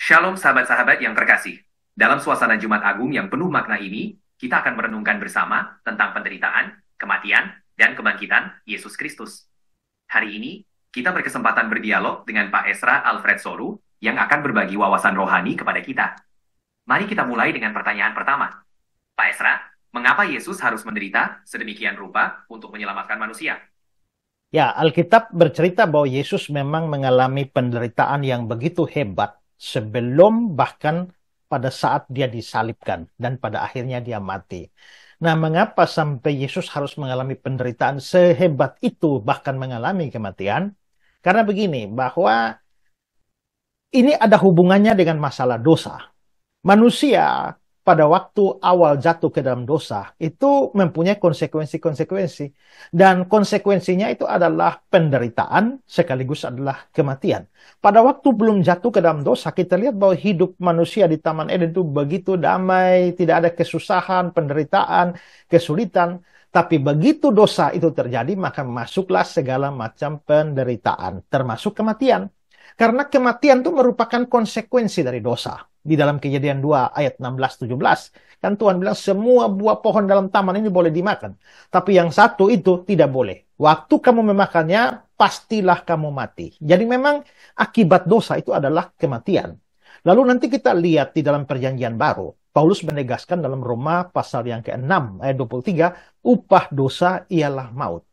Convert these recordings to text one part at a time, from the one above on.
Shalom sahabat-sahabat yang terkasih. Dalam suasana Jumat Agung yang penuh makna ini, kita akan merenungkan bersama tentang penderitaan, kematian, dan kebangkitan Yesus Kristus. Hari ini, kita berkesempatan berdialog dengan Pak Esra Alfred Soru yang akan berbagi wawasan rohani kepada kita. Mari kita mulai dengan pertanyaan pertama. Pak Esra, mengapa Yesus harus menderita sedemikian rupa untuk menyelamatkan manusia? Ya, Alkitab bercerita bahwa Yesus memang mengalami penderitaan yang begitu hebat sebelum bahkan pada saat dia disalibkan dan pada akhirnya dia mati. Nah, mengapa sampai Yesus harus mengalami penderitaan sehebat itu bahkan mengalami kematian? Karena begini, bahwa ini ada hubungannya dengan masalah dosa. Manusia pada waktu awal jatuh ke dalam dosa itu mempunyai konsekuensi-konsekuensi, dan konsekuensinya itu adalah penderitaan sekaligus adalah kematian. Pada waktu belum jatuh ke dalam dosa, kita lihat bahwa hidup manusia di Taman Eden itu begitu damai, tidak ada kesusahan, penderitaan, kesulitan. Tapi begitu dosa itu terjadi, maka masuklah segala macam penderitaan, termasuk kematian. Karena kematian itu merupakan konsekuensi dari dosa. Di dalam Kejadian 2 ayat 16-17, kan Tuhan bilang semua buah pohon dalam taman ini boleh dimakan. Tapi yang satu itu tidak boleh. Waktu kamu memakannya, pastilah kamu mati. Jadi memang akibat dosa itu adalah kematian. Lalu nanti kita lihat di dalam perjanjian baru, Paulus menegaskan dalam Roma pasal yang ke-6 ayat 23, upah dosa ialah maut.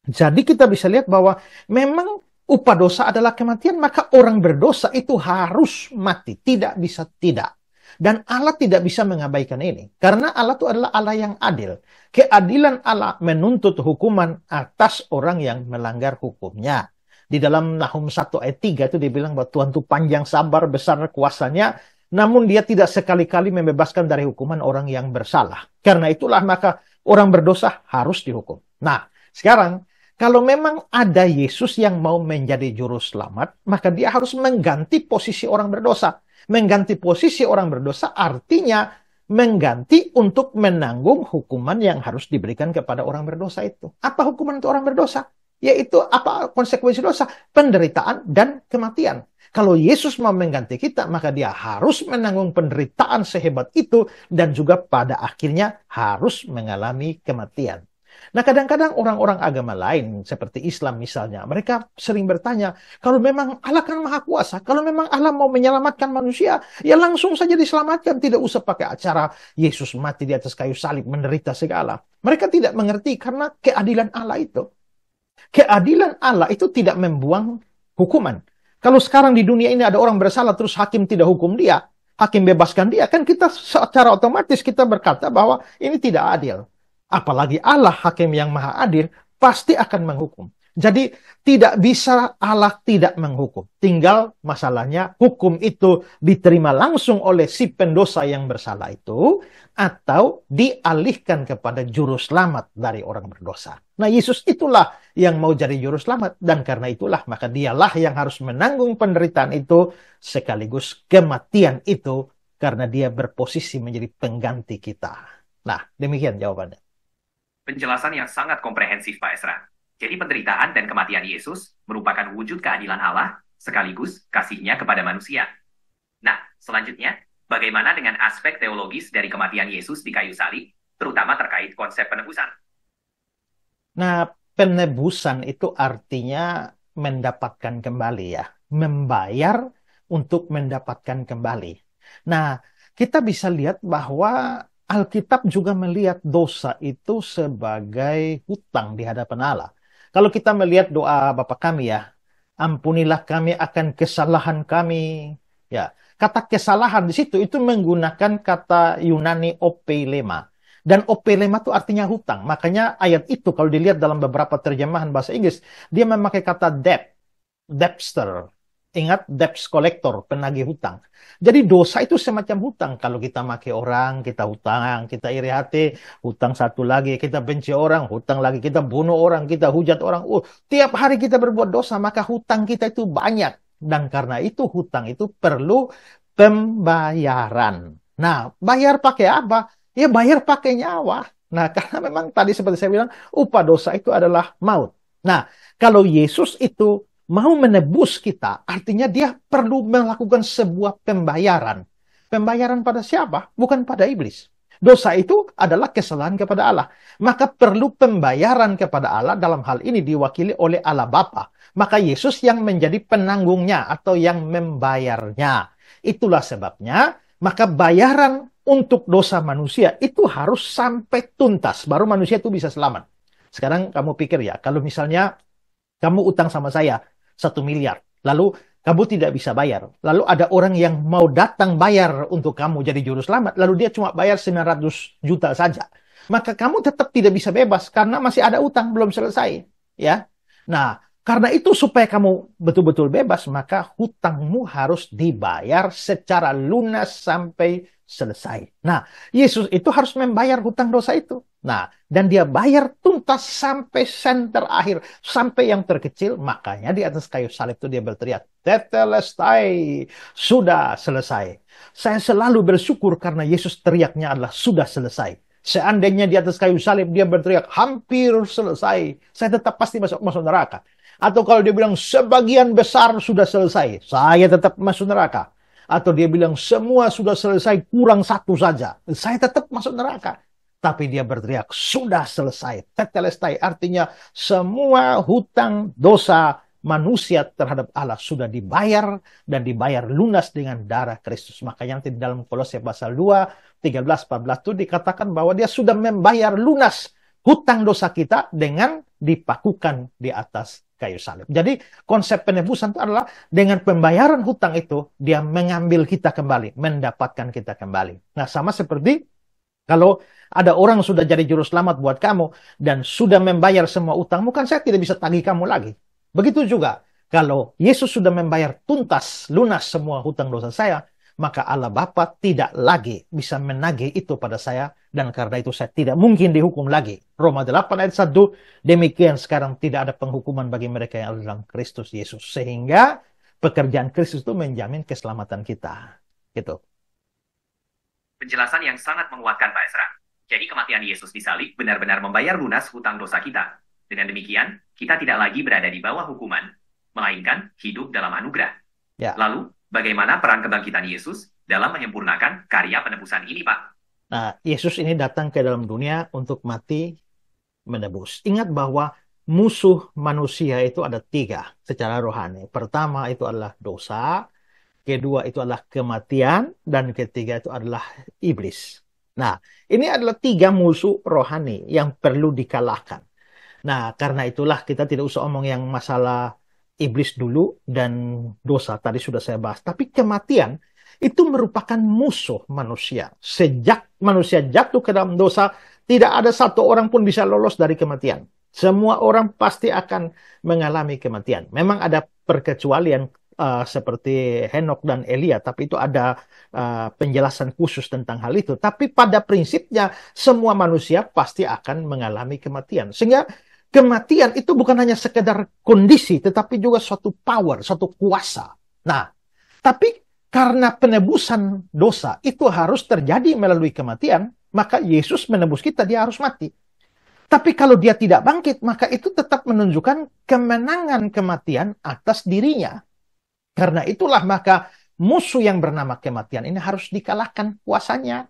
Jadi kita bisa lihat bahwa memang upah dosa adalah kematian, maka orang berdosa itu harus mati. Tidak bisa tidak. Dan Allah tidak bisa mengabaikan ini. Karena Allah itu adalah Allah yang adil. Keadilan Allah menuntut hukuman atas orang yang melanggar hukumnya. Di dalam Nahum 1 ayat 3 itu dibilang bahwa Tuhan itu panjang sabar, besar kuasanya, namun dia tidak sekali-kali membebaskan dari hukuman orang yang bersalah. Karena itulah maka orang berdosa harus dihukum. Nah, sekarang kalau memang ada Yesus yang mau menjadi juru selamat, maka dia harus mengganti posisi orang berdosa. Mengganti posisi orang berdosa artinya mengganti untuk menanggung hukuman yang harus diberikan kepada orang berdosa itu. Apa hukuman untuk orang berdosa? Yaitu apa konsekuensi dosa? Penderitaan dan kematian. Kalau Yesus mau mengganti kita, maka dia harus menanggung penderitaan sehebat itu dan juga pada akhirnya harus mengalami kematian. Nah, kadang-kadang orang-orang agama lain, seperti Islam misalnya, mereka sering bertanya, kalau memang Allah kan maha kuasa, kalau memang Allah mau menyelamatkan manusia, ya langsung saja diselamatkan. Tidak usah pakai acara Yesus mati di atas kayu salib, menderita segala. Mereka tidak mengerti karena keadilan Allah itu. Keadilan Allah itu tidak membuang hukuman. Kalau sekarang di dunia ini ada orang bersalah, terus hakim tidak hukum dia, hakim bebaskan dia, kan kita secara otomatis kita berkata bahwa ini tidak adil. Apalagi Allah hakim yang maha adil pasti akan menghukum. Jadi tidak bisa Allah tidak menghukum. Tinggal masalahnya hukum itu diterima langsung oleh si pendosa yang bersalah itu atau dialihkan kepada juru selamat dari orang berdosa. Nah, Yesus itulah yang mau jadi juru selamat, dan karena itulah maka dialah yang harus menanggung penderitaan itu sekaligus kematian itu karena dia berposisi menjadi pengganti kita. Nah, demikian jawabannya. Penjelasan yang sangat komprehensif, Pak Esra. Jadi penderitaan dan kematian Yesus merupakan wujud keadilan Allah sekaligus kasihnya kepada manusia. Nah, selanjutnya, bagaimana dengan aspek teologis dari kematian Yesus di kayu salib, terutama terkait konsep penebusan? Nah, penebusan itu artinya mendapatkan kembali ya. Membayar untuk mendapatkan kembali. Nah, kita bisa lihat bahwa Alkitab juga melihat dosa itu sebagai hutang di hadapan Allah. Kalau kita melihat doa Bapa kami ya, ampunilah kami akan kesalahan kami. Ya, kata kesalahan di situ itu menggunakan kata Yunani opelema. Dan opelema itu artinya hutang. Makanya ayat itu kalau dilihat dalam beberapa terjemahan bahasa Inggris, dia memakai kata debt, debtor. Ingat, debt collector, penagih hutang. Jadi dosa itu semacam hutang. Kalau kita maki orang, kita hutang, kita iri hati, hutang satu lagi, kita benci orang, hutang lagi, kita bunuh orang, kita hujat orang. Tiap hari kita berbuat dosa, maka hutang kita itu banyak. Dan karena itu hutang itu perlu pembayaran. Nah, bayar pakai apa? Ya bayar pakai nyawa. Nah, karena memang tadi seperti saya bilang, upah dosa itu adalah maut. Nah, kalau Yesus itu mau menebus kita, artinya dia perlu melakukan sebuah pembayaran. Pembayaran pada siapa? Bukan pada iblis. Dosa itu adalah kesalahan kepada Allah. Maka perlu pembayaran kepada Allah, dalam hal ini diwakili oleh Allah Bapa. Maka Yesus yang menjadi penanggungnya atau yang membayarnya. Itulah sebabnya, maka bayaran untuk dosa manusia itu harus sampai tuntas. Baru manusia itu bisa selamat. Sekarang kamu pikir ya, kalau misalnya kamu utang sama saya 1 miliar, lalu kamu tidak bisa bayar. Lalu ada orang yang mau datang bayar untuk kamu jadi juru selamat, lalu dia cuma bayar 900 juta saja. Maka kamu tetap tidak bisa bebas karena masih ada utang belum selesai, ya. Nah, karena itu supaya kamu betul-betul bebas, maka hutangmu harus dibayar secara lunas sampai selesai. Nah, Yesus itu harus membayar hutang dosa itu. Nah, dan dia bayar tuntas sampai sen terakhir, sampai yang terkecil. Makanya di atas kayu salib itu dia berteriak, Tetelestai, sudah selesai. Saya selalu bersyukur karena Yesus teriaknya adalah sudah selesai. Seandainya di atas kayu salib dia berteriak hampir selesai, saya tetap pasti masuk neraka. Atau kalau dia bilang sebagian besar sudah selesai, saya tetap masuk neraka. Atau dia bilang semua sudah selesai, kurang satu saja, saya tetap masuk neraka. Tapi dia berteriak, sudah selesai. Tetelestai artinya semua hutang dosa manusia terhadap Allah sudah dibayar dan dibayar lunas dengan darah Kristus. Makanya nanti dalam Kolose pasal 2, 13, 14 itu dikatakan bahwa dia sudah membayar lunas hutang dosa kita dengan dipakukan di atas kayu salib. Jadi konsep penebusan itu adalah dengan pembayaran hutang itu, dia mengambil kita kembali, mendapatkan kita kembali. Nah, sama seperti kalau ada orang sudah jadi juru selamat buat kamu dan sudah membayar semua utangmu, kan saya tidak bisa tagih kamu lagi. Begitu juga kalau Yesus sudah membayar tuntas, lunas semua hutang dosa saya, maka Allah Bapa tidak lagi bisa menagih itu pada saya, dan karena itu saya tidak mungkin dihukum lagi. Roma 8 ayat 1, demikian sekarang tidak ada penghukuman bagi mereka yang ada dalam Kristus Yesus. Sehingga pekerjaan Kristus itu menjamin keselamatan kita. Gitu. Penjelasan yang sangat menguatkan Pak Esra. Jadi kematian Yesus di salib benar-benar membayar lunas hutang dosa kita. Dengan demikian, kita tidak lagi berada di bawah hukuman, melainkan hidup dalam anugerah. Ya. Lalu, bagaimana peran kebangkitan Yesus dalam menyempurnakan karya penebusan ini, Pak? Nah, Yesus ini datang ke dalam dunia untuk mati menebus. Ingat bahwa musuh manusia itu ada 3 secara rohani. Pertama itu adalah dosa, kedua itu adalah kematian, dan ketiga itu adalah iblis. Nah, ini adalah 3 musuh rohani yang perlu dikalahkan. Nah, karena itulah kita tidak usah omong yang masalah iblis dulu dan dosa. Tadi sudah saya bahas. Tapi kematian itu merupakan musuh manusia. Sejak manusia jatuh ke dalam dosa, tidak ada satu orang pun bisa lolos dari kematian. Semua orang pasti akan mengalami kematian. Memang ada perkecualian seperti Henok dan Elia, tapi itu ada penjelasan khusus tentang hal itu. Tapi pada prinsipnya semua manusia pasti akan mengalami kematian. Sehingga kematian itu bukan hanya sekedar kondisi, tetapi juga suatu power, suatu kuasa. Nah, tapi karena penebusan dosa itu harus terjadi melalui kematian, maka Yesus menebus kita, dia harus mati. Tapi kalau dia tidak bangkit, maka itu tetap menunjukkan kemenangan kematian atas dirinya. Karena itulah maka musuh yang bernama kematian ini harus dikalahkan kuasanya.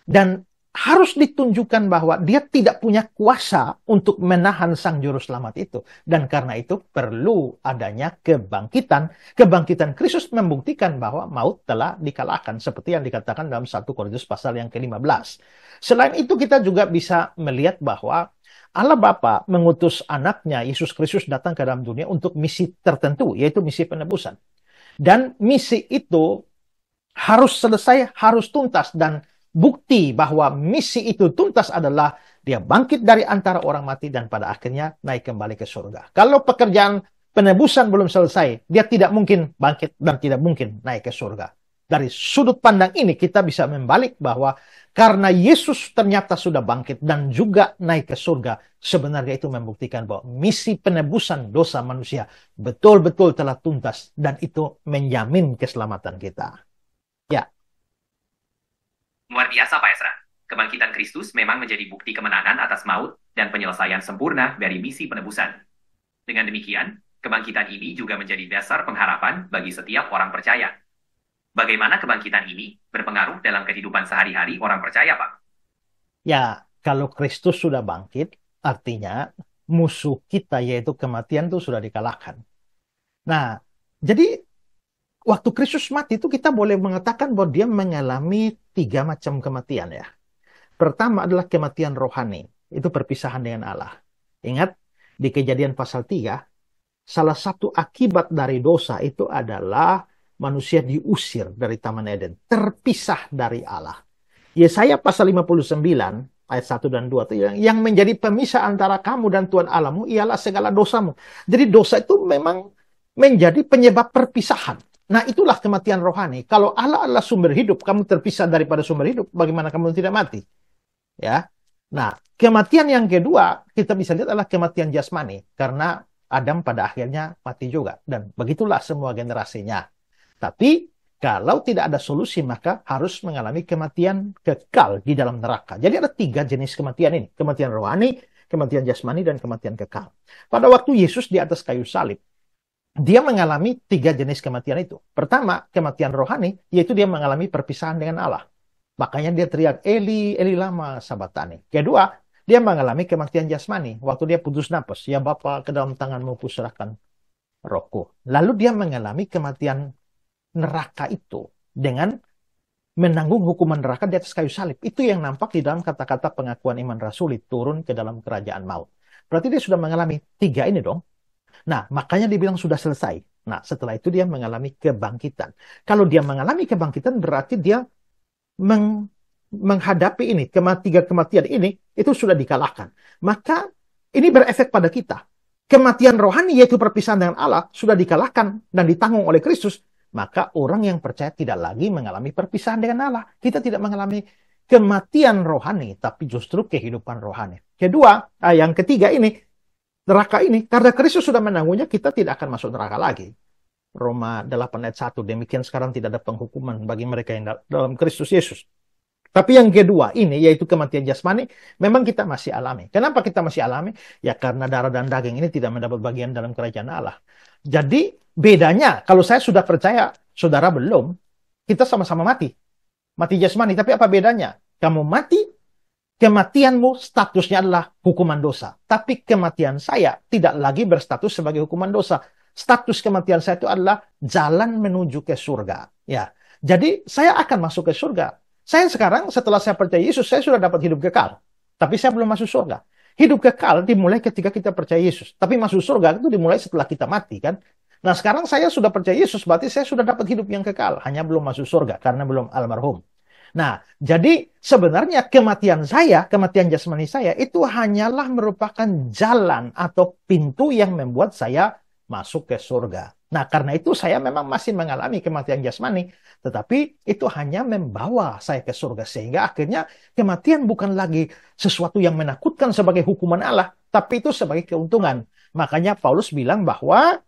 Dan harus ditunjukkan bahwa dia tidak punya kuasa untuk menahan sang juru selamat itu. Dan karena itu perlu adanya kebangkitan. Kebangkitan Kristus membuktikan bahwa maut telah dikalahkan. Seperti yang dikatakan dalam 1 Korintus pasal yang ke-15. Selain itu kita juga bisa melihat bahwa Allah Bapa mengutus anaknya Yesus Kristus datang ke dalam dunia untuk misi tertentu, yaitu misi penebusan. Dan misi itu harus selesai, harus tuntas, dan bukti bahwa misi itu tuntas adalah dia bangkit dari antara orang mati dan pada akhirnya naik kembali ke surga. Kalau pekerjaan penebusan belum selesai, dia tidak mungkin bangkit dan tidak mungkin naik ke surga. Dari sudut pandang ini kita bisa membalik bahwa karena Yesus ternyata sudah bangkit dan juga naik ke surga, sebenarnya itu membuktikan bahwa misi penebusan dosa manusia betul-betul telah tuntas dan itu menjamin keselamatan kita. Ya. Luar biasa Pak Esra. Kebangkitan Kristus memang menjadi bukti kemenangan atas maut dan penyelesaian sempurna dari misi penebusan. Dengan demikian, Kebangkitan ini juga menjadi dasar pengharapan bagi setiap orang percaya. Bagaimana kebangkitan ini berpengaruh dalam kehidupan sehari-hari orang percaya, Pak? Ya, kalau Kristus sudah bangkit, artinya musuh kita yaitu kematian itu sudah dikalahkan. Nah, jadi waktu Kristus mati itu kita boleh mengatakan bahwa dia mengalami 3 macam kematian ya. Pertama adalah kematian rohani, itu perpisahan dengan Allah. Ingat, di Kejadian pasal 3, salah satu akibat dari dosa itu adalah manusia diusir dari Taman Eden, terpisah dari Allah. Yesaya pasal 59 ayat 1 dan 2 itu yang menjadi pemisah antara kamu dan Tuhan Allahmu ialah segala dosamu. Jadi dosa itu memang menjadi penyebab perpisahan. Nah, itulah kematian rohani. Kalau Allah adalah sumber hidup, kamu terpisah daripada sumber hidup, bagaimana kamu tidak mati? Ya. Nah, kematian yang kedua kita bisa lihat adalah kematian jasmani karena Adam pada akhirnya mati juga dan begitulah semua generasinya. Tapi kalau tidak ada solusi maka harus mengalami kematian kekal di dalam neraka. Jadi ada 3 jenis kematian ini. Kematian rohani, kematian jasmani, dan kematian kekal. Pada waktu Yesus di atas kayu salib, dia mengalami 3 jenis kematian itu. Pertama, kematian rohani, yaitu dia mengalami perpisahan dengan Allah. Makanya dia teriak, Eli, Eli lama sabatani. Kedua, dia mengalami kematian jasmani. Waktu dia putus napas, ya Bapa, ke dalam tanganmu kuserahkan rohku. Lalu dia mengalami kematian neraka itu dengan menanggung hukuman neraka di atas kayu salib. Itu yang nampak di dalam kata-kata pengakuan iman rasuli, turun ke dalam kerajaan maut. Berarti dia sudah mengalami 3 ini dong. Nah, makanya dibilang sudah selesai. Nah, setelah itu dia mengalami kebangkitan. Kalau dia mengalami kebangkitan, berarti dia menghadapi ini, 3 kematian ini, itu sudah dikalahkan. Maka, ini berefek pada kita. Kematian rohani, yaitu perpisahan dengan Allah, sudah dikalahkan dan ditanggung oleh Kristus. Maka orang yang percaya tidak lagi mengalami perpisahan dengan Allah. Kita tidak mengalami kematian rohani, tapi justru kehidupan rohani. Kedua, yang ketiga ini, neraka ini, karena Kristus sudah menanggungnya, kita tidak akan masuk neraka lagi. Roma 8 ayat 1, demikian sekarang tidak ada penghukuman bagi mereka yang dalam Kristus Yesus. Tapi yang kedua ini, yaitu kematian jasmani, memang kita masih alami. Kenapa kita masih alami? Ya karena darah dan daging ini tidak mendapat bagian dalam kerajaan Allah. Jadi bedanya, kalau saya sudah percaya, saudara belum, kita sama-sama mati. Mati jasmani, tapi apa bedanya? Kamu mati, kematianmu statusnya adalah hukuman dosa. Tapi kematian saya tidak lagi berstatus sebagai hukuman dosa. Status kematian saya itu adalah jalan menuju ke surga. Ya, jadi saya akan masuk ke surga. Saya sekarang setelah saya percaya Yesus, saya sudah dapat hidup kekal. Tapi saya belum masuk surga. Hidup kekal dimulai ketika kita percaya Yesus. Tapi masuk surga itu dimulai setelah kita mati kan. Nah sekarang saya sudah percaya Yesus, berarti saya sudah dapat hidup yang kekal. Hanya belum masuk surga karena belum almarhum. Nah, jadi sebenarnya kematian saya, kematian jasmani saya, itu hanyalah merupakan jalan atau pintu yang membuat saya masuk ke surga. Nah, karena itu saya memang masih mengalami kematian jasmani, tetapi itu hanya membawa saya ke surga. Sehingga akhirnya kematian bukan lagi sesuatu yang menakutkan sebagai hukuman Allah, tapi itu sebagai keuntungan. Makanya Paulus bilang bahwa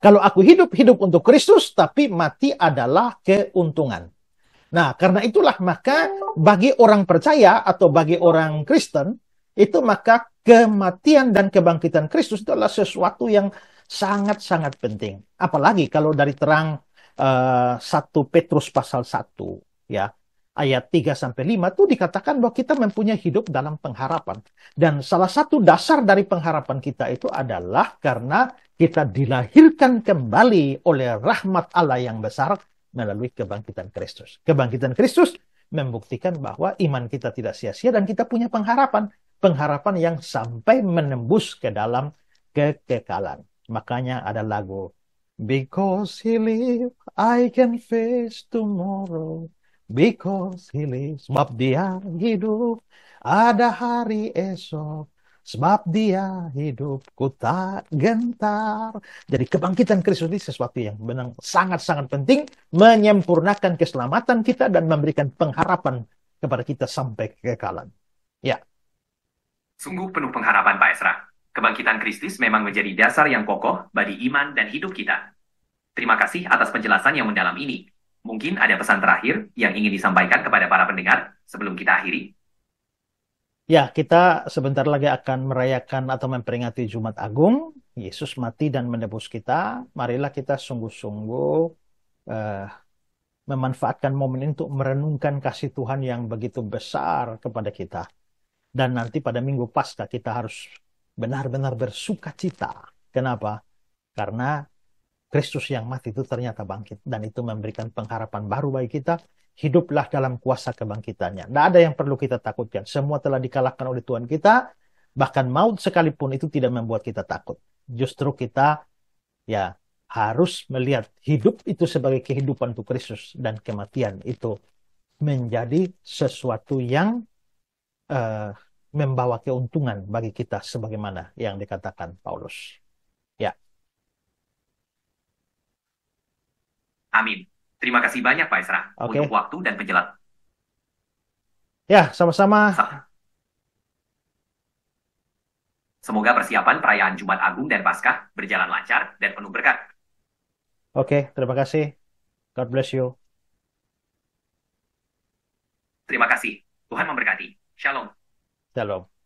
kalau aku hidup, hidup untuk Kristus, tapi mati adalah keuntungan. Nah, karena itulah maka bagi orang percaya atau bagi orang Kristen, itu maka kematian dan kebangkitan Kristus itu adalah sesuatu yang sangat-sangat penting. Apalagi kalau dari terang 1 Petrus pasal 1 ya, ayat 3-5 itu dikatakan bahwa kita mempunyai hidup dalam pengharapan. Dan salah satu dasar dari pengharapan kita itu adalah karena kita dilahirkan kembali oleh rahmat Allah yang besar melalui kebangkitan Kristus. Kebangkitan Kristus membuktikan bahwa iman kita tidak sia-sia dan kita punya pengharapan. Pengharapan yang sampai menembus ke dalam kekekalan. Makanya ada lagu, Because he live, I can face tomorrow. Because he lives, sebab dia hidup, ada hari esok. Sebab dia hidup, ku tak gentar. Jadi kebangkitan Kristus ini sesuatu yang benar sangat-sangat penting, menyempurnakan keselamatan kita dan memberikan pengharapan kepada kita sampai kekekalan. Ya. Sungguh penuh pengharapan Pak Esra. Kebangkitan Kristus memang menjadi dasar yang kokoh bagi iman dan hidup kita. Terima kasih atas penjelasan yang mendalam ini. Mungkin ada pesan terakhir yang ingin disampaikan kepada para pendengar sebelum kita akhiri. Ya, kita sebentar lagi akan merayakan atau memperingati Jumat Agung, Yesus mati dan menebus kita, marilah kita sungguh-sungguh eh, memanfaatkan momen ini untuk merenungkan kasih Tuhan yang begitu besar kepada kita. Dan nanti pada Minggu Paskah kita harus benar-benar bersuka cita. Kenapa? Karena Kristus yang mati itu ternyata bangkit. Dan itu memberikan pengharapan baru bagi kita. Hiduplah dalam kuasa kebangkitannya. Tidak ada yang perlu kita takutkan. Semua telah dikalahkan oleh Tuhan kita. Bahkan maut sekalipun itu tidak membuat kita takut. Justru kita ya harus melihat hidup itu sebagai kehidupan untuk Kristus. Dan kematian itu menjadi sesuatu yang eh, membawa keuntungan bagi kita sebagaimana yang dikatakan Paulus. Ya, Amin. Terima kasih banyak Pak Esra oke. untuk waktu dan penjelasan. Ya, sama-sama. Semoga persiapan perayaan Jumat Agung dan Paskah berjalan lancar dan penuh berkat. Oke, terima kasih. God bless you. Terima kasih. Tuhan memberkati. Shalom. Shalom.